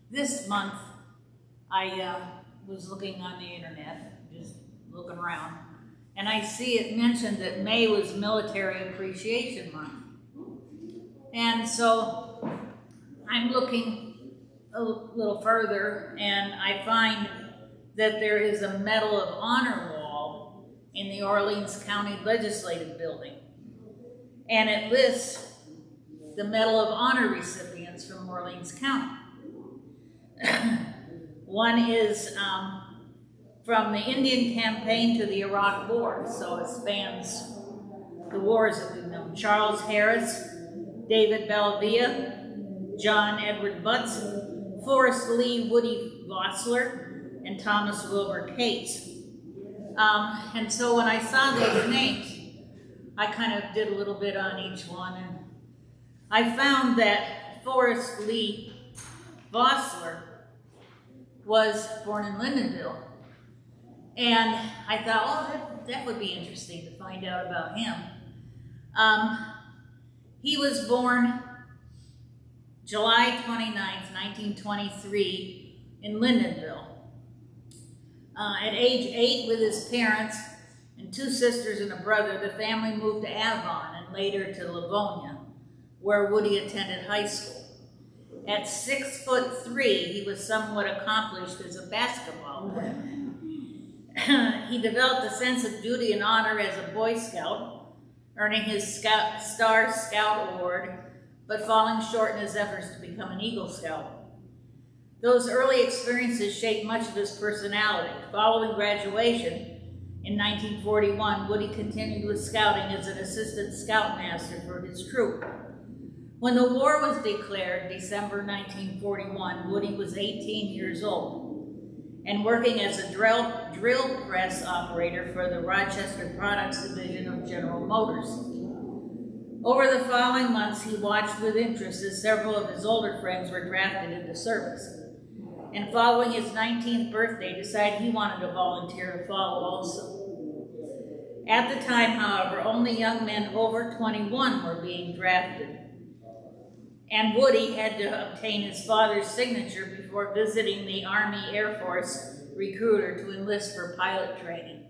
This month, I was looking on the internet, just looking around, and I see it mentioned that May was Military Appreciation Month. And so I'm looking a little further, and I find that there is a Medal of Honor wall in the Orleans County Legislative Building. And it lists the Medal of Honor recipients from Orleans County. One is from the Indian Campaign to the Iraq War, so it spans the wars that we've known. Charles Harris, David Belvia, John Edward Butts, Forrest Lee, Woody Vosler, and Thomas Wilbur Cates. And so when I saw those names, I kind of did a little bit on each one, and I found that Forrest Lee Vosler was born in Lyndonville. And I thought, oh, that would be interesting to find out about him. He was born July 29th, 1923 in Lyndonville. At age 8, with his parents and 2 sisters and a brother, the family moved to Avon and later to Livonia, where Woody attended high school. At 6'3", he was somewhat accomplished as a basketball player. He developed a sense of duty and honor as a Boy Scout, earning his Star Scout Award, but falling short in his efforts to become an Eagle Scout. Those early experiences shaped much of his personality. Following graduation in 1941, Woody continued with scouting as an assistant scoutmaster for his troop. When the war was declared, December 1941, Woody was 18 years old and working as a drill press operator for the Rochester Products Division of General Motors. Over the following months, he watched with interest as several of his older friends were drafted into service. And following his 19th birthday, decided he wanted to volunteer to follow also. At the time, however, only young men over 21 were being drafted. And Woody had to obtain his father's signature before visiting the Army Air Force recruiter to enlist for pilot training.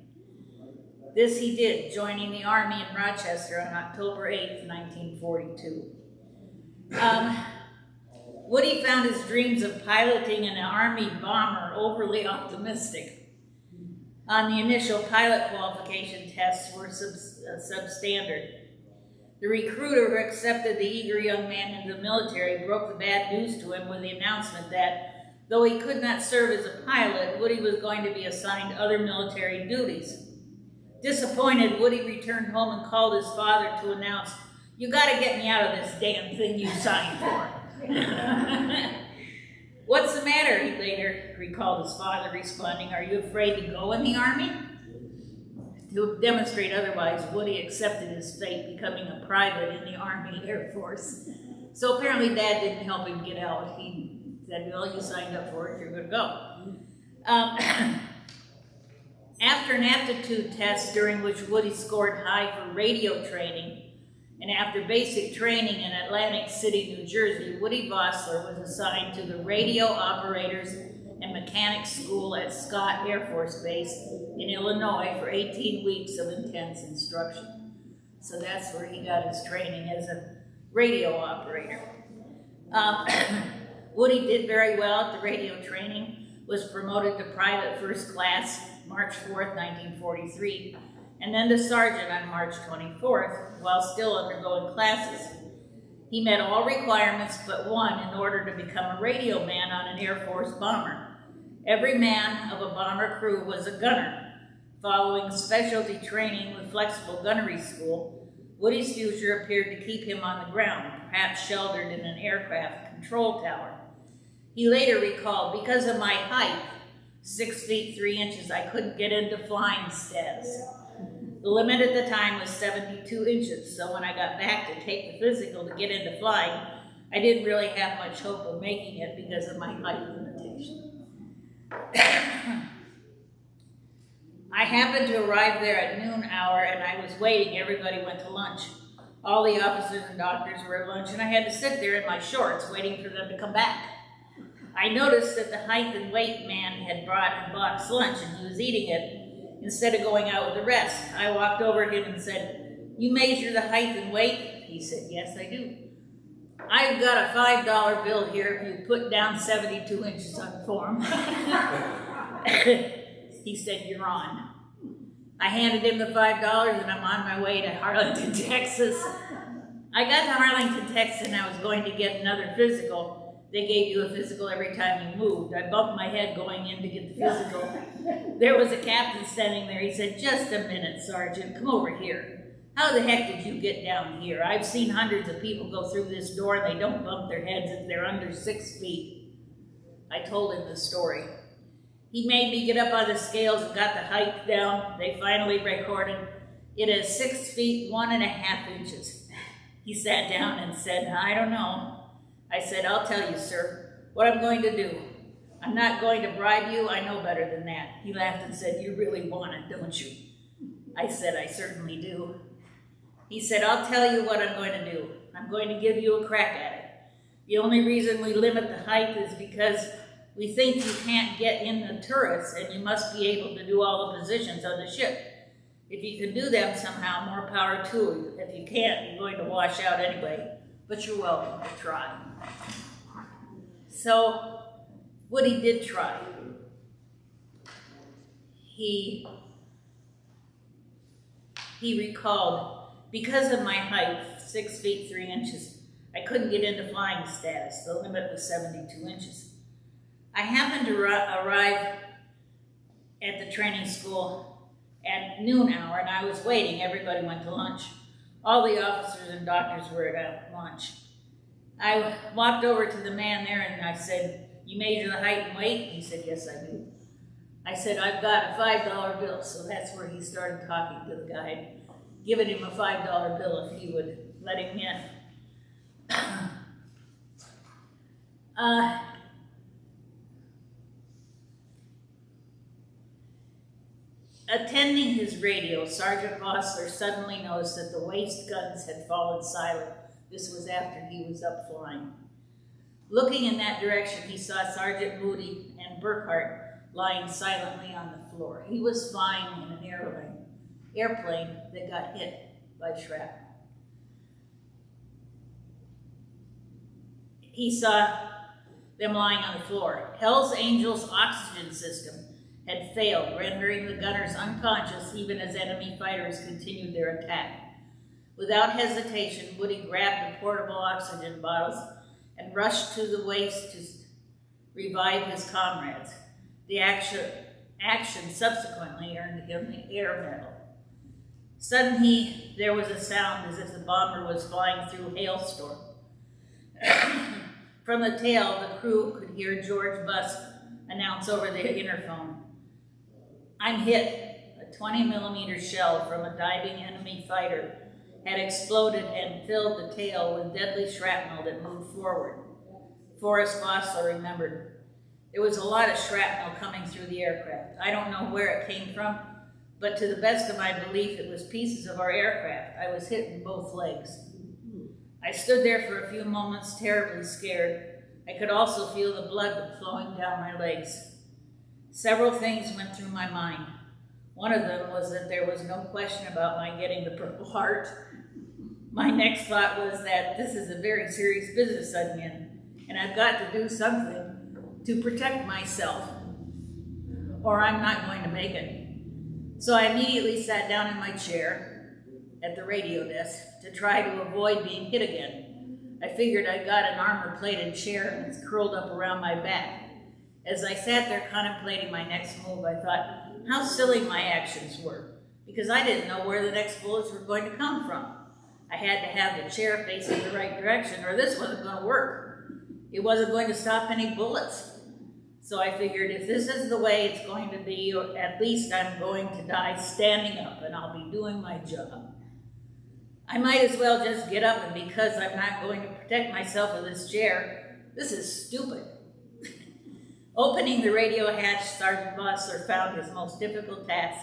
This he did, joining the Army in Rochester on October 8th, 1942. Woody found his dreams of piloting an Army bomber overly optimistic. On the initial pilot qualification tests were substandard. The recruiter who accepted the eager young man into the military broke the bad news to him with the announcement that, though he could not serve as a pilot, Woody was going to be assigned other military duties. Disappointed, Woody returned home and called his father to announce, "You gotta get me out of this damn thing you signed for." "What's the matter?" he later recalled his father responding, "Are you afraid to go in the Army?" To demonstrate otherwise, Woody accepted his fate, becoming a private in the Army Air Force. So apparently Dad didn't help him get out. He said, "Well, you signed up for it, you're going to go." After an aptitude test during which Woody scored high for radio training, and after basic training in Atlantic City, New Jersey, Woody Vosler was assigned to the Radio Operators and Mechanics School at Scott Air Force Base in Illinois for 18 weeks of intense instruction. So that's where he got his training as a radio operator. Woody did very well at the radio training, was promoted to private first class March 4th, 1943, and then to sergeant on March 24th, while still undergoing classes. He met all requirements but one in order to become a radio man on an Air Force bomber. Every man of a bomber crew was a gunner. Following specialty training with flexible gunnery school, Woody's future appeared to keep him on the ground, perhaps sheltered in an aircraft control tower. He later recalled, "Because of my height, 6 feet 3 inches, I couldn't get into flying status. The limit at the time was 72 inches, so when I got back to take the physical to get into flying, I didn't really have much hope of making it because of my height limitation." I happened to arrive there at noon hour, and I was waiting. Everybody went to lunch. All the officers and doctors were at lunch, and I had to sit there in my shorts waiting for them to come back. I noticed that the height and weight man had brought a box lunch and he was eating it instead of going out with the rest. I walked over to him and said, "You measure the height and weight?" He said, "Yes, I do." "I've got a $5 bill here if you put down 72 inches on the form." He said, "You're on." I handed him the $5 and I'm on my way to Arlington, Texas. I got to Arlington, Texas, and I was going to get another physical. They gave you a physical every time you moved. I bumped my head going in to get the physical. There was a captain standing there. He said, "Just a minute, Sergeant, come over here. How the heck did you get down here? I've seen hundreds of people go through this door and they don't bump their heads if they're under 6 feet. I told him the story. He made me get up on the scales and got the height down. They finally recorded it as 6 feet 1.5 inches. He sat down and said, "I don't know." I said, "I'll tell you, sir, what I'm going to do. I'm not going to bribe you. I know better than that." He laughed and said, "You really want it, don't you?" I said, "I certainly do." He said, "I'll tell you what I'm going to do. I'm going to give you a crack at it. The only reason we limit the height is because we think you can't get in the turrets and you must be able to do all the positions on the ship. If you can do them somehow, more power to you. If you can't, you're going to wash out anyway. But you're welcome to try." So Woody did try. He recalled, because of my height, 6 feet 3 inches, I couldn't get into flying status. The limit was 72 inches. I happened to arrive at the training school at noon hour, and I was waiting. Everybody went to lunch. All the officers and doctors were at lunch. I walked over to the man there and I said, "You measure the height and weight?" He said, "Yes, I do." I said, "I've got a $5 bill." So that's where he started talking to the guy, giving him a $5 bill if he would let him in. Attending his radio, Sergeant Vosler suddenly noticed that the waist guns had fallen silent. This was after he was up flying. Looking in that direction, he saw Sergeant Moody and Burkhart lying silently on the floor. He was flying in an airplane that got hit by shrapnel. He saw them lying on the floor. Hell's Angels' oxygen system had failed, rendering the gunners unconscious even as enemy fighters continued their attack. Without hesitation, Woody grabbed the portable oxygen bottles and rushed to the waist to revive his comrades. The action subsequently earned him the Air Medal. Suddenly, there was a sound as if the bomber was flying through a hailstorm. From the tail, the crew could hear George Busk announce over the interphone, "I'm hit." A 20-millimeter shell from a diving enemy fighter had exploded and filled the tail with deadly shrapnel that moved forward. Forrest Vosler remembered. There was a lot of shrapnel coming through the aircraft. I don't know where it came from, but to the best of my belief, it was pieces of our aircraft. I was hit in both legs. I stood there for a few moments, terribly scared. I could also feel the blood flowing down my legs. Several things went through my mind. One of them was that there was no question about my getting the Purple Heart. My next thought was that this is a very serious business I'm in, and I've got to do something to protect myself, or I'm not going to make it. So I immediately sat down in my chair at the radio desk to try to avoid being hit again. I figured I got an armor-plated chair and it's curled up around my back. As I sat there contemplating my next move, I thought how silly my actions were, because I didn't know where the next bullets were going to come from. I had to have the chair facing the right direction or this wasn't going to work. It wasn't going to stop any bullets. So I figured if this is the way it's going to be, at least I'm going to die standing up and I'll be doing my job. I might as well just get up, and because I'm not going to protect myself with this chair, this is stupid. Opening the radio hatch, Sergeant Vosler found his most difficult task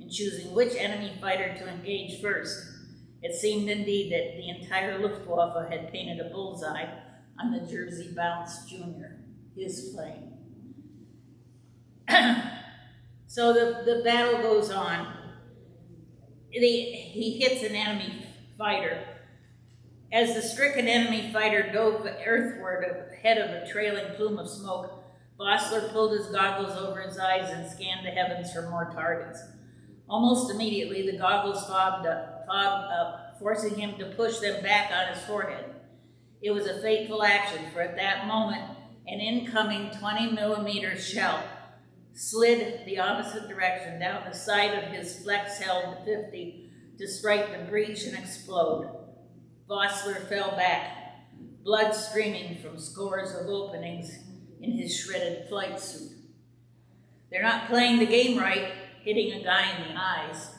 in choosing which enemy fighter to engage first. It seemed indeed that the entire Luftwaffe had painted a bullseye on the Jersey Bounce Jr. his plane. So the battle goes on. He hits an enemy fighter. As the stricken enemy fighter dove earthward ahead of a trailing plume of smoke, Vosler pulled his goggles over his eyes and scanned the heavens for more targets. Almost immediately, the goggles fogged up, forcing him to push them back on his forehead. It was a fateful action, for at that moment, an incoming 20-millimeter shell slid the opposite direction down the side of his flex-held 50 to strike the breech and explode. Vosler fell back, blood streaming from scores of openings in his shredded flight suit. "They're not playing the game right, hitting a guy in the eyes,"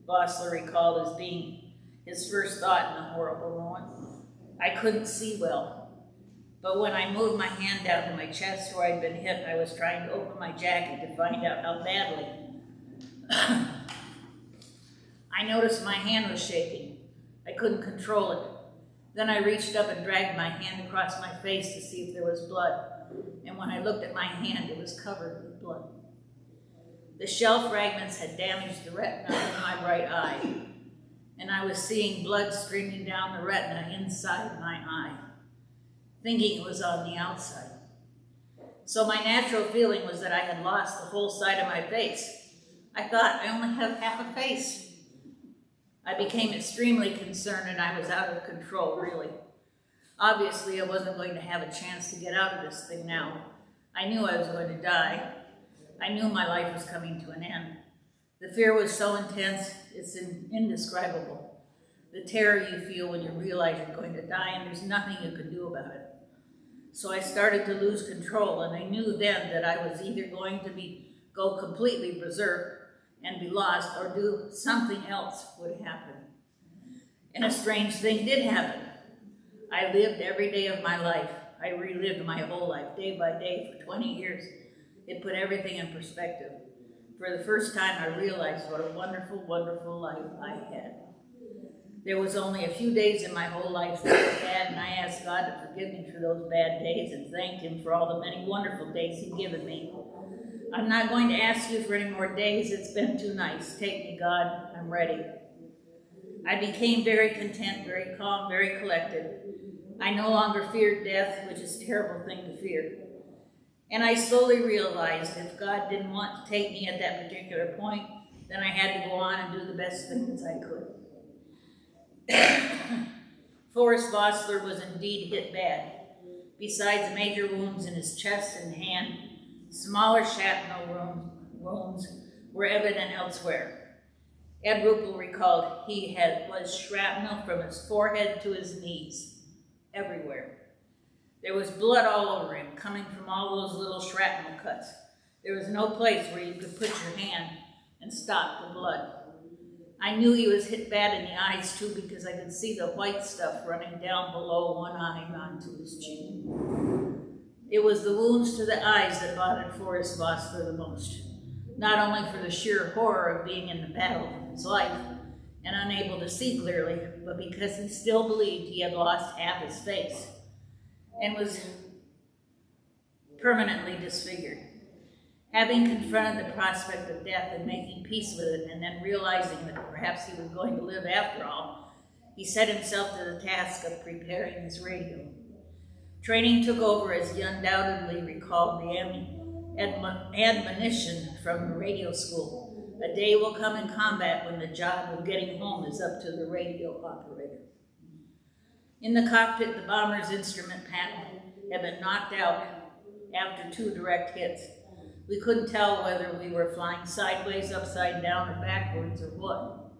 Vosler recalled as being his first thought in the horrible moment. "I couldn't see well, but when I moved my hand down to my chest where I'd been hit, I was trying to open my jacket to find out how badly. I noticed my hand was shaking. I couldn't control it. Then I reached up and dragged my hand across my face to see if there was blood, and when I looked at my hand, it was covered with blood. The shell fragments had damaged the retina in my right eye, and I was seeing blood streaming down the retina inside my eye, thinking it was on the outside. So my natural feeling was that I had lost the whole side of my face. I thought, I only have half a face. I became extremely concerned, and I was out of control, really. Obviously, I wasn't going to have a chance to get out of this thing now. I knew I was going to die. I knew my life was coming to an end. The fear was so intense, it's indescribable. The terror you feel when you realize you're going to die and there's nothing you can do about it. So I started to lose control, and I knew then that I was either going to go completely berserk and be lost, or do something else would happen. And a strange thing did happen. I lived every day of my life. I relived my whole life, day by day, for 20 years. It put everything in perspective. For the first time, I realized what a wonderful, wonderful life I had. There was only a few days in my whole life that I had, and I asked God to forgive me for those bad days and thanked Him for all the many wonderful days He'd given me. I'm not going to ask you for any more days. It's been too nice. Take me, God. I'm ready. I became very content, very calm, very collected. I no longer feared death, which is a terrible thing to fear. And I slowly realized if God didn't want to take me at that particular point, then I had to go on and do the best things I could. Forrest Vosler was indeed hit bad. Besides major wounds in his chest and hand, smaller shrapnel wounds were evident elsewhere. Ed Ruppel recalled he was shrapnel from his forehead to his knees, everywhere. There was blood all over him, coming from all those little shrapnel cuts. There was no place where you could put your hand and stop the blood. I knew he was hit bad in the eyes too, because I could see the white stuff running down below one eye onto his chin. It was the wounds to the eyes that bothered Forrest Vosler the most, not only for the sheer horror of being in the battle of his life and unable to see clearly, but because he still believed he had lost half his face and was permanently disfigured. Having confronted the prospect of death and making peace with it, and then realizing that perhaps he was going to live after all, he set himself to the task of preparing his radio. Training took over as he undoubtedly recalled the admonition from the radio school. A day will come in combat when the job of getting home is up to the radio operator. In the cockpit, the bomber's instrument panel had been knocked out after 2 direct hits. We couldn't tell whether we were flying sideways, upside down, or backwards, or what.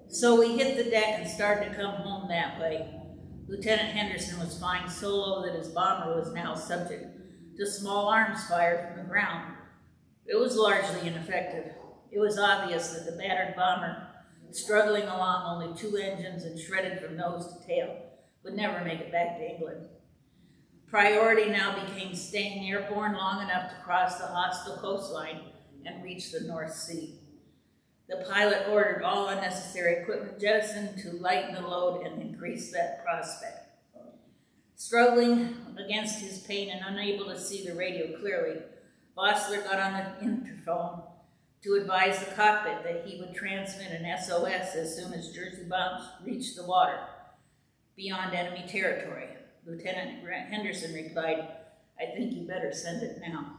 So we hit the deck and started to come home that way. Lieutenant Henderson was flying so low that his bomber was now subject to small arms fire from the ground. It was largely ineffective. It was obvious that the battered bomber, struggling along only 2 engines and shredded from nose to tail, would never make it back to England. Priority now became staying airborne long enough to cross the hostile coastline and reach the North Sea. The pilot ordered all unnecessary equipment jettisoned to lighten the load and increase that prospect. Struggling against his pain and unable to see the radio clearly, Vosler got on the interphone to advise the cockpit that he would transmit an SOS as soon as Jersey bombs reached the water beyond enemy territory. Lieutenant Henderson replied, "I think you better send it now."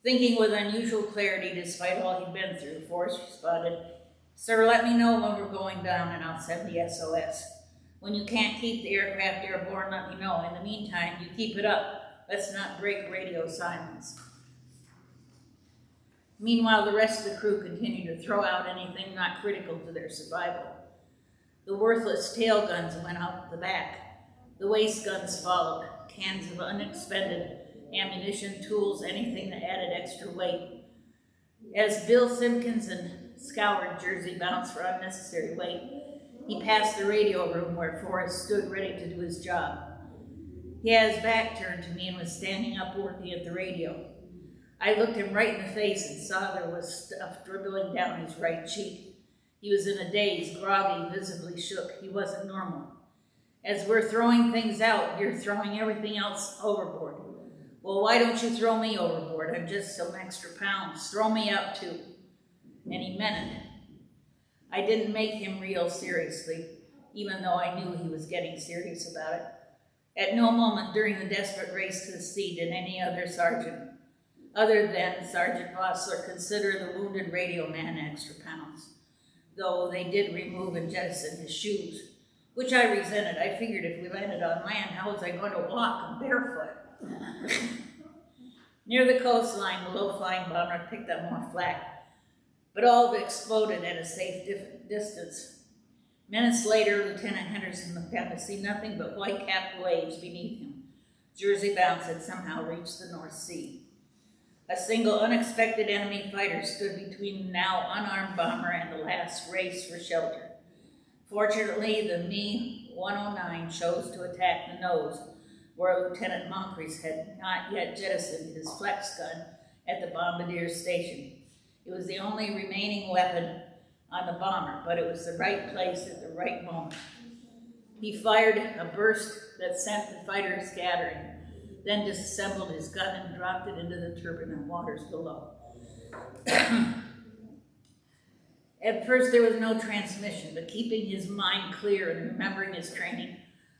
Thinking with unusual clarity despite all he'd been through, Forrest responded, "Sir, let me know when we're going down and I'll send the SOS. When you can't keep the aircraft airborne, let me know. In the meantime, you keep it up. Let's not break radio silence." Meanwhile, the rest of the crew continued to throw out anything not critical to their survival. The worthless tail guns went out the back. The waist guns followed, cans of unexpended ammunition, tools, anything that added extra weight. As Bill Simpkinson scoured Jersey bounce for unnecessary weight, he passed the radio room where Forrest stood ready to do his job. He had his back turned to me and was standing up working at the radio. I looked him right in the face and saw there was stuff dribbling down his right cheek. He was in a daze, groggy, visibly shook. He wasn't normal. "As we're throwing things out, you're throwing everything else overboard." "Well, why don't you throw me overboard? I'm just some extra pounds. Throw me out too." And he meant it. I didn't make him real seriously, even though I knew he was getting serious about it. At no moment during the desperate race to the sea did any other sergeant, other than Sergeant Vosler, consider the wounded radio man extra pounds, though they did remove and jettison his shoes, which I resented. I figured if we landed on land, how was I going to walk barefoot? Near the coastline, the low-flying bomber picked up more flak, but all of it exploded at a safe distance. Minutes later, Lieutenant Henderson looked down to see nothing but white-capped waves beneath him. Jersey bounce had somehow reached the North Sea. A single unexpected enemy fighter stood between the now unarmed bomber and the last race for shelter. Fortunately, the Me-109 chose to attack the nose, where Lieutenant Moncrief had not yet jettisoned his flex gun at the bombardier station. It was the only remaining weapon on the bomber, but it was the right place at the right moment. He fired a burst that sent the fighter scattering, then disassembled his gun and dropped it into the turbulent waters below. At first there was no transmission, but keeping his mind clear and remembering his training,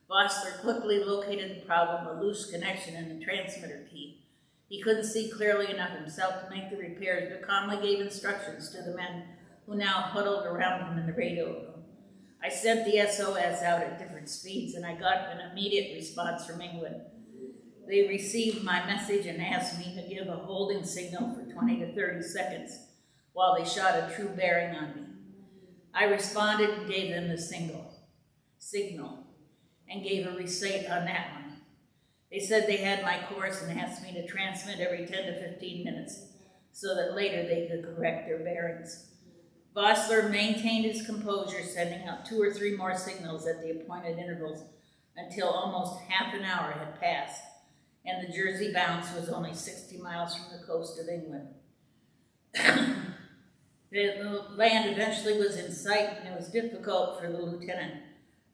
Vosler quickly located the problem, a loose connection in the transmitter key. He couldn't see clearly enough himself to make the repairs, but calmly gave instructions to the men who now huddled around him in the radio room. I sent the SOS out at different speeds, and I got an immediate response from England. They received my message and asked me to give a holding signal for 20 to 30 seconds while they shot a true bearing on me. I responded and gave them the signal, and gave a receipt on that one. They said they had my course and asked me to transmit every 10 to 15 minutes so that later they could correct their bearings. Vosler maintained his composure, sending out 2 or 3 more signals at the appointed intervals until almost half an hour had passed, and the Jersey bounce was only 60 miles from the coast of England. The land eventually was in sight, and it was difficult for the lieutenant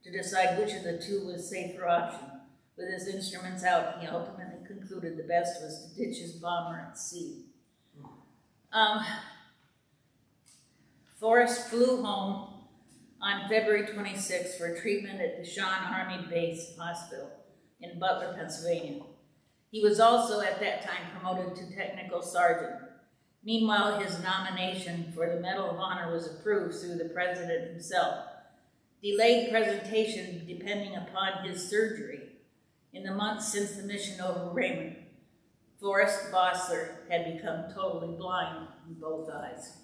to decide which of the two was safer option. With his instruments out, he ultimately concluded the best was to ditch his bomber at sea. Forrest flew home on February 26th for treatment at the Shawn Army Base Hospital in Butler, Pennsylvania. He was also at that time promoted to technical sergeant. Meanwhile, his nomination for the Medal of Honor was approved through the president himself. Delayed presentation depending upon his surgery. In the months since the mission over Raymond, Forrest Vosler had become totally blind in both eyes.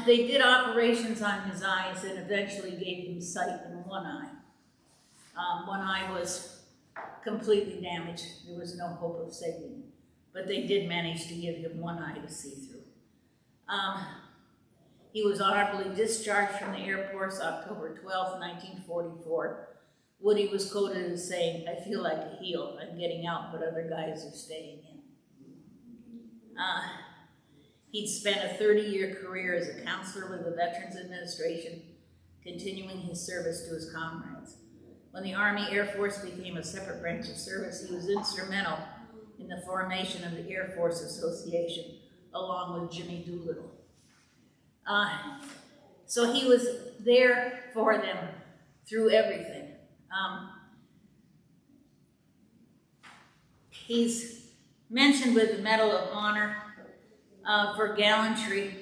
They did operations on his eyes and eventually gave him sight in one eye. One eye was completely damaged. There was no hope of saving him, but they did manage to give him one eye to see through. He was honorably discharged from the Air Force October 12, 1944. Woody was quoted as saying, "I feel like a heel. I'm getting out, but other guys are staying in." He'd spent a 30-year career as a counselor with the Veterans Administration, continuing his service to his comrades. When the Army Air Force became a separate branch of service, he was instrumental in the formation of the Air Force Association, along with Jimmy Doolittle. So he was there for them through everything. He's mentioned with the Medal of Honor for gallantry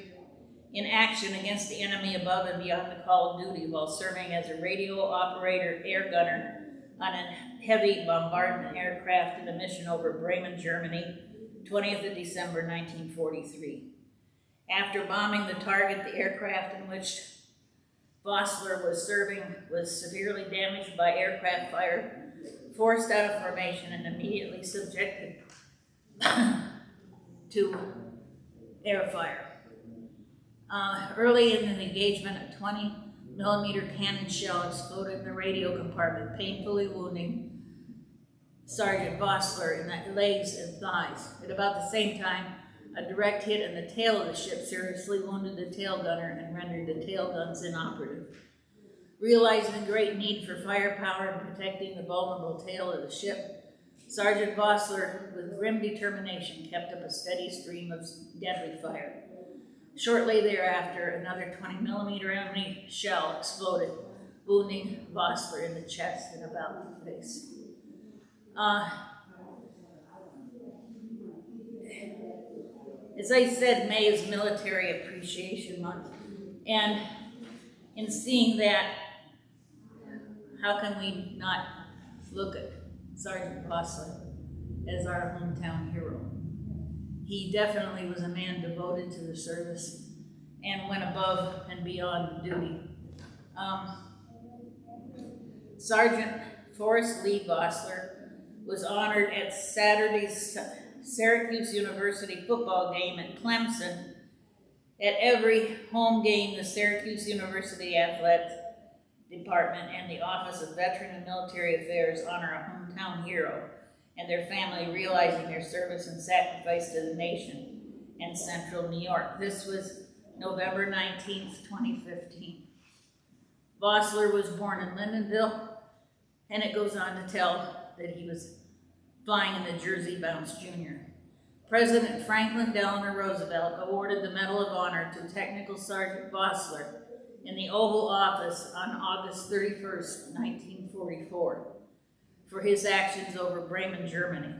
in action against the enemy above and beyond the call of duty while serving as a radio operator air gunner on a heavy bombardment aircraft in a mission over Bremen, Germany, 20th of December, 1943. After bombing the target, the aircraft in which Vosler was serving was severely damaged by aircraft fire, forced out of formation, and immediately subjected to air fire. Early in the engagement, a 20-millimeter cannon shell exploded in the radio compartment, painfully wounding Sergeant Vosler in the legs and thighs. At about the same time, a direct hit in the tail of the ship seriously wounded the tail gunner and rendered the tail guns inoperative. Realizing the great need for firepower in protecting the vulnerable tail of the ship, Sergeant Vosler, with grim determination, kept up a steady stream of deadly fire. Shortly thereafter, another 20-millimeter enemy shell exploded, wounding Vosler in the chest and about the face. As I said, May is Military Appreciation Month, and in seeing that, how can we not look at Sergeant Vosler as our hometown hero? He definitely was a man devoted to the service and went above and beyond duty. Sergeant Forrest Lee Vosler was honored at Saturday's Syracuse University football game at Clemson. At every home game, the Syracuse University Athletics Department and the Office of Veteran and Military Affairs honor a hometown hero and their family, realizing their service and sacrifice to the nation and Central New York. This was November 19th, 2015. Vosler was born in Lindenville, and it goes on to tell that he was flying in the Jersey Bounce Jr. President Franklin Delano Roosevelt awarded the Medal of Honor to Technical Sergeant Vosler in the Oval Office on August 31st, 1944. For his actions over Bremen, Germany.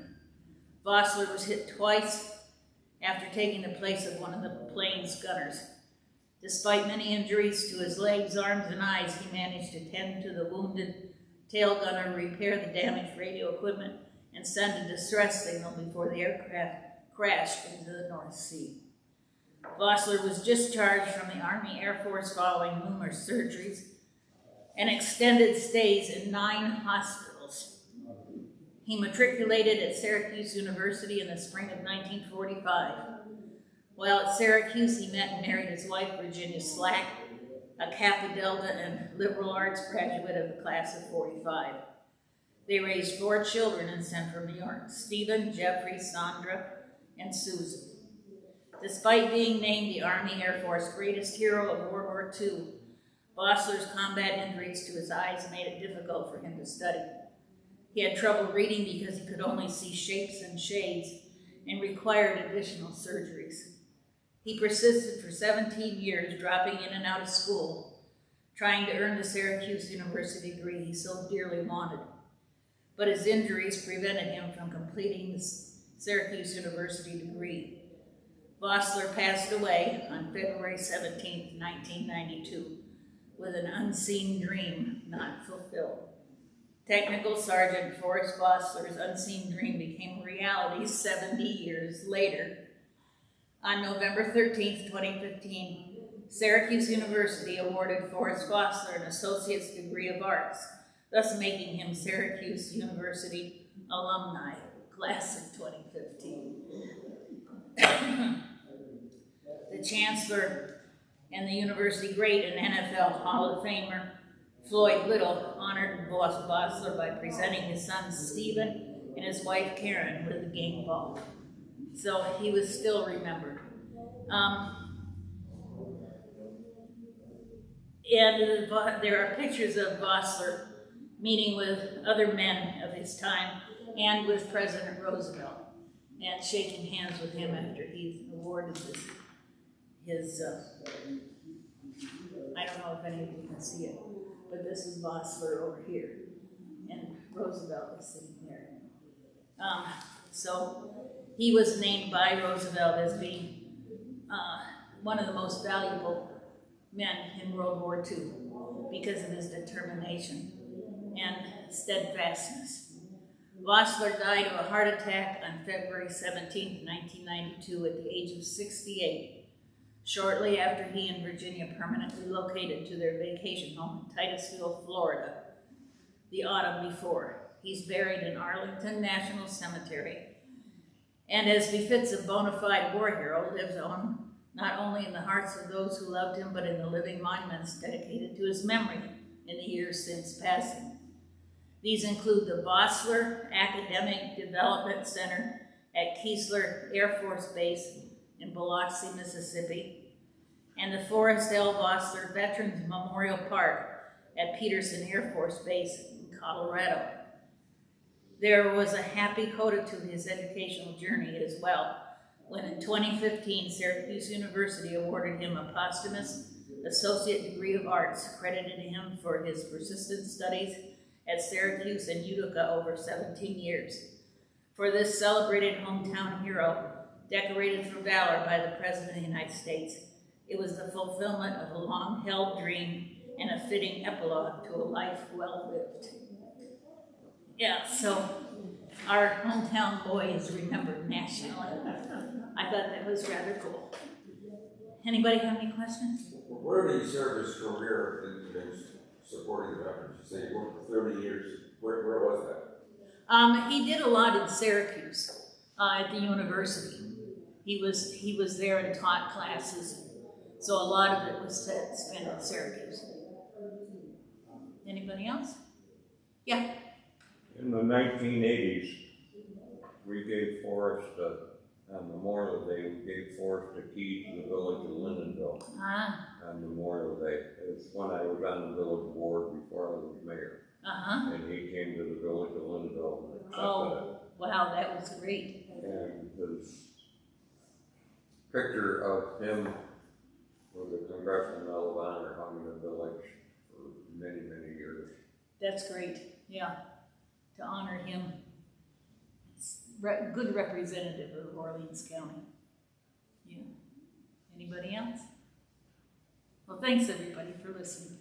Vosler was hit twice after taking the place of one of the plane's gunners. Despite many injuries to his legs, arms, and eyes, he managed to tend to the wounded tail gunner, repair the damaged radio equipment, and send a distress signal before the aircraft crashed into the North Sea. Vosler was discharged from the Army Air Force following numerous surgeries and extended stays in 9 hospitals. He matriculated at Syracuse University in the spring of 1945. While at Syracuse, he met and married his wife, Virginia Slack, a Kappa Delta and liberal arts graduate of the class of 45. They raised 4 children in Central New York: Stephen, Jeffrey, Sandra, and Susan. Despite being named the Army Air Force greatest hero of World War II, Vosler's combat injuries to his eyes made it difficult for him to study. He had trouble reading because he could only see shapes and shades and required additional surgeries. He persisted for 17 years, dropping in and out of school, trying to earn the Syracuse University degree he so dearly wanted. But his injuries prevented him from completing the Syracuse University degree. Vosler passed away on February 17, 1992, with an unseen dream not fulfilled. Technical Sergeant Forrest Vosler's unseen dream became reality 70 years later. On November 13, 2015, Syracuse University awarded Forrest Vosler an Associate's degree of Arts, thus making him Syracuse University alumni, class of 2015. The Chancellor and the university great and NFL Hall of Famer Floyd Little honored Vosler by presenting his son Stephen and his wife Karen with the game ball. So he was still remembered. And there are pictures of Vosler meeting with other men of his time and with President Roosevelt, and shaking hands with him after he awarded his I don't know if any of you can see it, but this is Vosler over here, and Roosevelt is sitting there. So he was named by Roosevelt as being one of the most valuable men in World War II because of his determination and steadfastness. Vosler died of a heart attack on February 17, 1992 at the age of 68, shortly after he and Virginia permanently relocated to their vacation home in Titusville, Florida, the autumn before. He's buried in Arlington National Cemetery, and as befits a bona fide war hero, lives on not only in the hearts of those who loved him, but in the living monuments dedicated to his memory in the years since passing. These include the Vosler Academic Development Center at Keesler Air Force Base in Biloxi, Mississippi, and the Forrest L. Vosler Veterans Memorial Park at Peterson Air Force Base in Colorado. There was a happy coda to his educational journey as well, when in 2015, Syracuse University awarded him a posthumous Associate Degree of Arts, credited him for his persistent studies at Syracuse and Utica over 17 years. For this celebrated hometown hero, decorated for valor by the President of the United States, it was the fulfillment of a long-held dream and a fitting epilogue to a life well lived. Yeah, so our hometown boy is remembered nationally. I thought that was rather cool. Anybody have any questions? Where did he serve his career in supporting the veterans? You say he worked for 30 years. Where was that? He did a lot in Syracuse at the university. He was there and taught classes, so a lot of it was spent in Syracuse. Anybody else? Yeah. In the 1980s, we gave Forrest on Memorial Day, we gave Forrest a key to the village of Lindenville on Memorial Day. It's when I was on the village board before I was mayor. And he came to the village of Lindenville and accepted it. Wow, that was great. And his picture of him with a Congressional Medal of Honor hung in the village for many, many years. That's great, yeah, to honor him. Good representative of Orleans County. Yeah. Anybody else? Well, thanks everybody for listening.